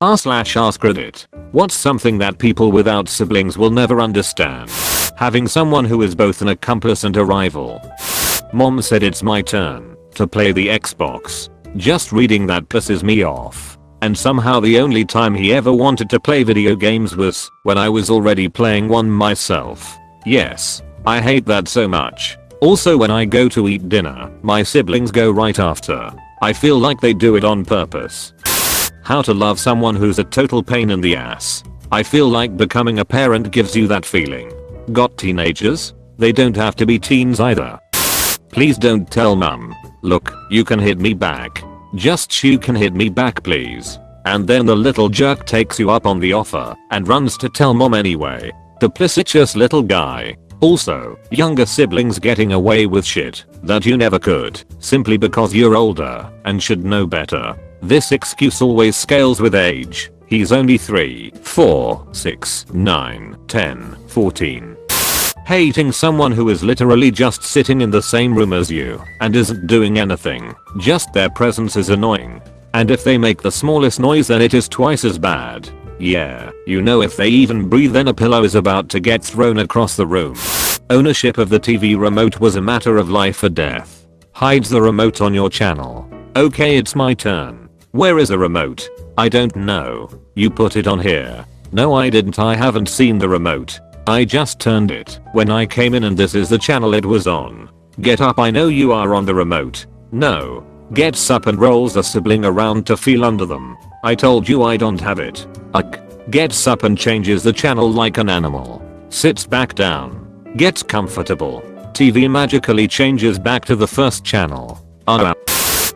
r/ask Reddit. What's something that people without siblings will never understand? Having someone who is both an accomplice and a rival. Mom said it's my turn to play the Xbox. Just reading that pisses me off. And somehow the only time he ever wanted to play video games was when I was already playing one myself. Yes, I hate that so much. Also, when I go to eat dinner, my siblings go right after. I feel like they do it on purpose. How to love someone who's a total pain in the ass. I feel like becoming a parent gives you that feeling. Got teenagers? They don't have to be teens either. Please don't tell mum. Look, you can hit me back. Just you can hit me back please. And then the little jerk takes you up on the offer and runs to tell mom anyway. Duplicitous little guy. Also, younger siblings getting away with shit that you never could simply because you're older and should know better. This excuse always scales with age. He's only 3, 4, 6, 9, 10, 14. Hating someone who is literally just sitting in the same room as you and isn't doing anything. Just their presence is annoying. And if they make the smallest noise then it is twice as bad. Yeah, you know if they even breathe then a pillow is about to get thrown across the room. Ownership of the TV remote was a matter of life or death. Hides the remote on your channel. Okay, it's my turn. Where is the remote? I don't know. You put it on here. No I didn't, I haven't seen the remote. I just turned it when I came in and this is the channel it was on. Get up, I know you are on the remote. No. Gets up and rolls a sibling around to feel under them. I told you I don't have it. Gets up and changes the channel like an animal. Sits back down. Gets comfortable. TV magically changes back to the first channel.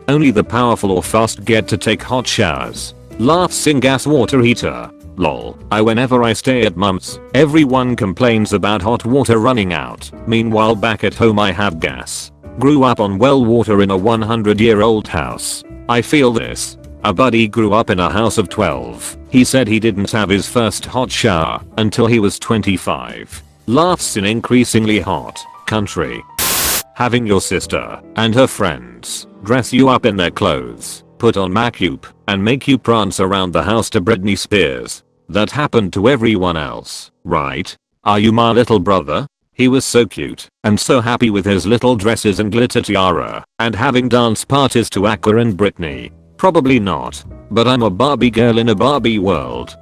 Only the powerful or fast get to take hot showers. Laughs in gas water heater. Lol. Whenever I stay at mum's, everyone complains about hot water running out. Meanwhile back at home I have gas. Grew up on well water in a 100-year-old house. I feel this. A buddy grew up in a house of 12. He said he didn't have his first hot shower until he was 25. Laughs in increasingly hot country. Having your sister and her friends dress you up in their clothes, put on makeup, and make you prance around the house to Britney Spears. That happened to everyone else, right? Are you my little brother? He was so cute and so happy with his little dresses and glitter tiara and having dance parties to Aqua and Britney. Probably not, but I'm a Barbie girl in a Barbie world.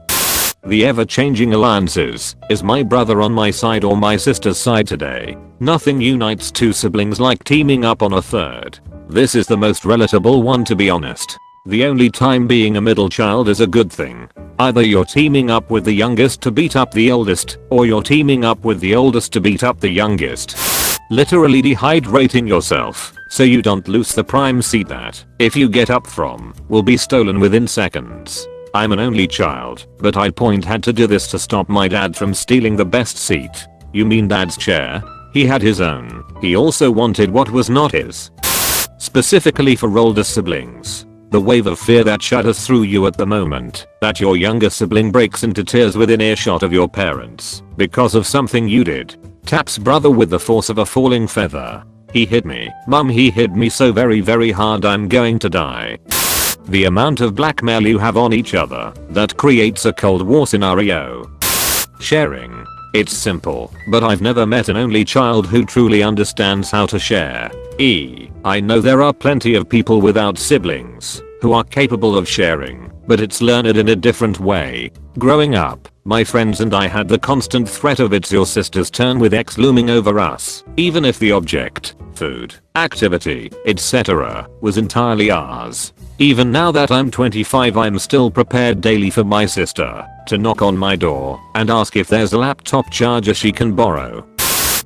The ever-changing alliances. Is my brother on my side or my sister's side today? Nothing unites two siblings like teaming up on a third. This is the most relatable one to be honest. The only time being a middle child is a good thing. Either you're teaming up with the youngest to beat up the oldest, or you're teaming up with the oldest to beat up the youngest. Literally dehydrating yourself so you don't lose the prime seat that, if you get up from, will be stolen within seconds. I'm an only child, but I'd had to do this to stop my dad from stealing the best seat. You mean dad's chair? He had his own. He also wanted what was not his. Specifically for older siblings. The wave of fear that shudders through you at the moment that your younger sibling breaks into tears within earshot of your parents because of something you did. Taps brother with the force of a falling feather. He hit me. Mum, he hit me so very hard I'm going to die. The amount of blackmail you have on each other that creates a Cold War scenario. Sharing. It's simple, but I've never met an only child who truly understands how to share. I know there are plenty of people without siblings who are capable of sharing, but it's learned in a different way. Growing up, my friends and I had the constant threat of it's your sister's turn with X looming over us, even if the object, food, activity, etc. was entirely ours. Even now that I'm 25 I'm still prepared daily for my sister to knock on my door and ask if there's a laptop charger she can borrow.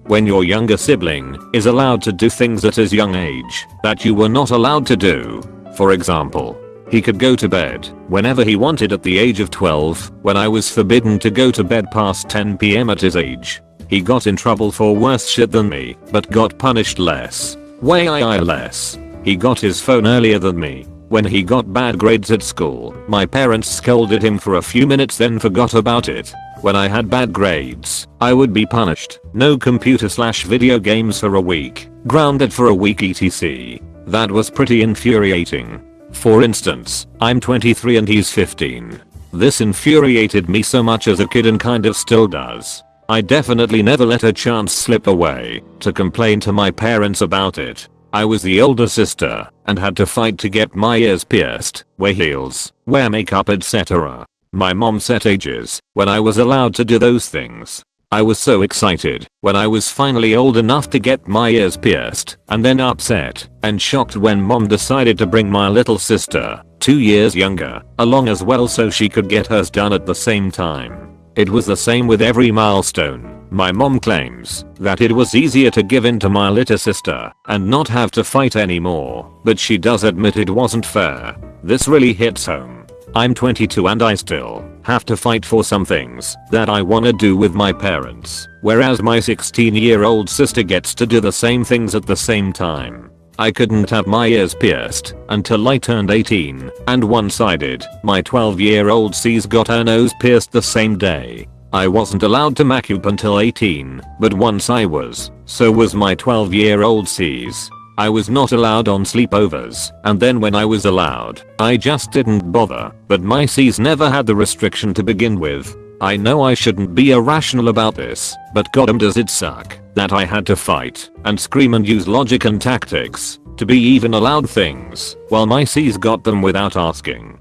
When your younger sibling is allowed to do things at his young age that you were not allowed to do. For example, he could go to bed whenever he wanted at the age of 12 when I was forbidden to go to bed past 10 PM at his age. He got in trouble for worse shit than me but got punished less. Way less. He got his phone earlier than me. When he got bad grades at school, my parents scolded him for a few minutes then forgot about it. When I had bad grades, I would be punished. No computer/video games for a week. Grounded for a week etc. That was pretty infuriating. For instance, I'm 23 and he's 15. This infuriated me so much as a kid and kind of still does. I definitely never let a chance slip away to complain to my parents about it. I was the older sister and had to fight to get my ears pierced, wear heels, wear makeup, etc. My mom set ages when I was allowed to do those things. I was so excited when I was finally old enough to get my ears pierced, and then upset and shocked when mom decided to bring my little sister, 2 years younger, along as well so she could get hers done at the same time. It was the same with every milestone. My mom claims that it was easier to give in to my little sister and not have to fight anymore, but she does admit it wasn't fair. This really hits home. I'm 22 and I still have to fight for some things that I wanna do with my parents, whereas my 16-year-old sister gets to do the same things at the same time. I couldn't have my ears pierced until I turned 18, and once I did, my 12-year-old C's got her nose pierced the same day. I wasn't allowed to macup until 18, but once I was, so was my 12-year-old C's. I was not allowed on sleepovers, and then when I was allowed, I just didn't bother, but my C's never had the restriction to begin with. I know I shouldn't be irrational about this, but goddamn does it suck that I had to fight and scream and use logic and tactics to be even allowed things, while my C's got them without asking.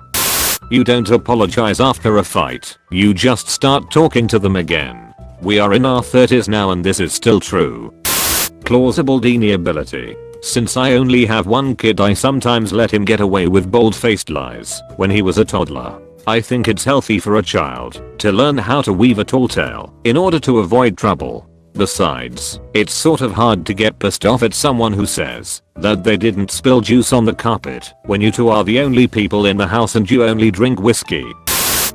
You don't apologize after a fight, you just start talking to them again. We are in our 30s now and this is still true. Plausible deniability. Since I only have one kid, I sometimes let him get away with bold-faced lies when he was a toddler. I think it's healthy for a child to learn how to weave a tall tale in order to avoid trouble. Besides, it's sort of hard to get pissed off at someone who says that they didn't spill juice on the carpet when you two are the only people in the house and you only drink whiskey.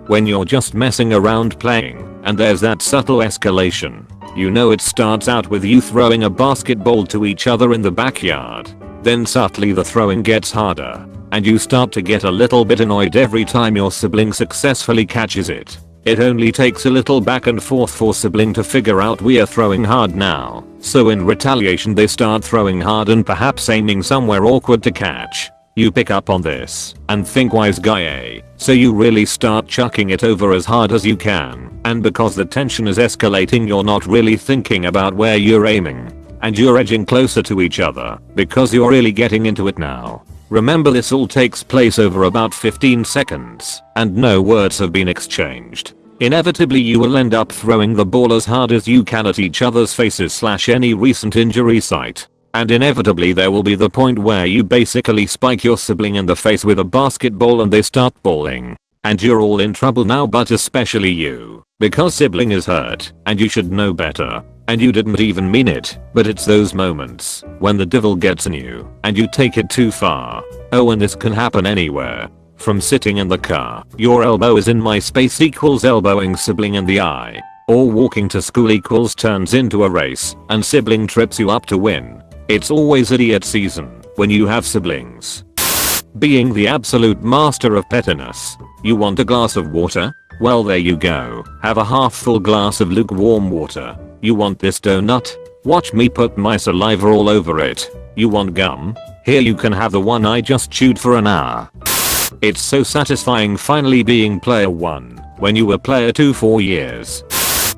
When you're just messing around playing and there's that subtle escalation. You know it starts out with you throwing a basketball to each other in the backyard. Then subtly the throwing gets harder, and you start to get a little bit annoyed every time your sibling successfully catches it. It only takes a little back and forth for sibling to figure out we are throwing hard now, so in retaliation they start throwing hard and perhaps aiming somewhere awkward to catch. You pick up on this and think wise guy A, so you really start chucking it over as hard as you can, and because the tension is escalating you're not really thinking about where you're aiming, and you're edging closer to each other because you're really getting into it now. Remember this all takes place over about 15 seconds and no words have been exchanged. Inevitably you will end up throwing the ball as hard as you can at each other's faces / any recent injury site. And inevitably there will be the point where you basically spike your sibling in the face with a basketball and they start bawling. And you're all in trouble now, but especially you, because sibling is hurt and you should know better. And you didn't even mean it, but it's those moments when the devil gets in you and you take it too far. Oh, and this can happen anywhere. From sitting in the car, your elbow is in my space equals elbowing sibling in the eye. Or walking to school equals turns into a race and sibling trips you up to win. It's always idiot season when you have siblings. Being the absolute master of pettiness. You want a glass of water? Well there you go. Have a half full glass of lukewarm water. You want this donut? Watch me put my saliva all over it. You want gum? Here you can have the one I just chewed for an hour. It's so satisfying finally being player 1 when you were player 2 for years.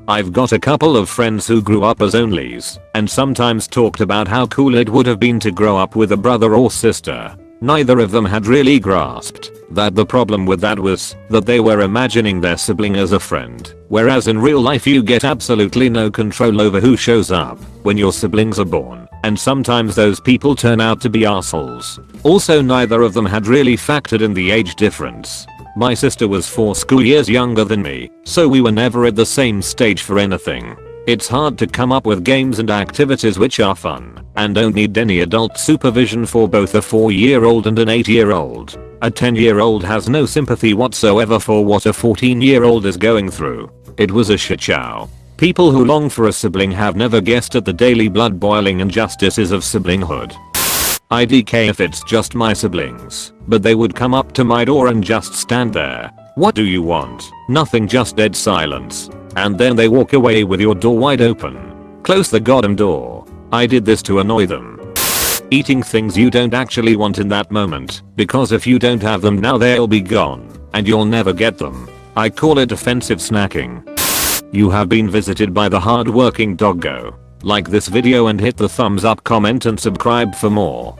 I've got a couple of friends who grew up as onlys and sometimes talked about how cool it would have been to grow up with a brother or sister. Neither of them had really grasped that the problem with that was that they were imagining their sibling as a friend, whereas in real life you get absolutely no control over who shows up when your siblings are born, and sometimes those people turn out to be assholes. Also, neither of them had really factored in the age difference. My sister was 4 school years younger than me, so we were never at the same stage for anything. It's hard to come up with games and activities which are fun and don't need any adult supervision for both a 4-year-old and an 8-year-old. A 10-year-old has no sympathy whatsoever for what a 14-year-old is going through. It was a shit show. People who long for a sibling have never guessed at the daily blood boiling injustices of siblinghood. IDK if it's just my siblings, but they would come up to my door and just stand there. What do you want? Nothing, just dead silence. And then they walk away with your door wide open. Close the goddamn door. I did this to annoy them. Eating things you don't actually want in that moment, because if you don't have them now they'll be gone, and you'll never get them. I call it offensive snacking. You have been visited by the hard-working doggo. Like this video and hit the thumbs up, comment and subscribe for more.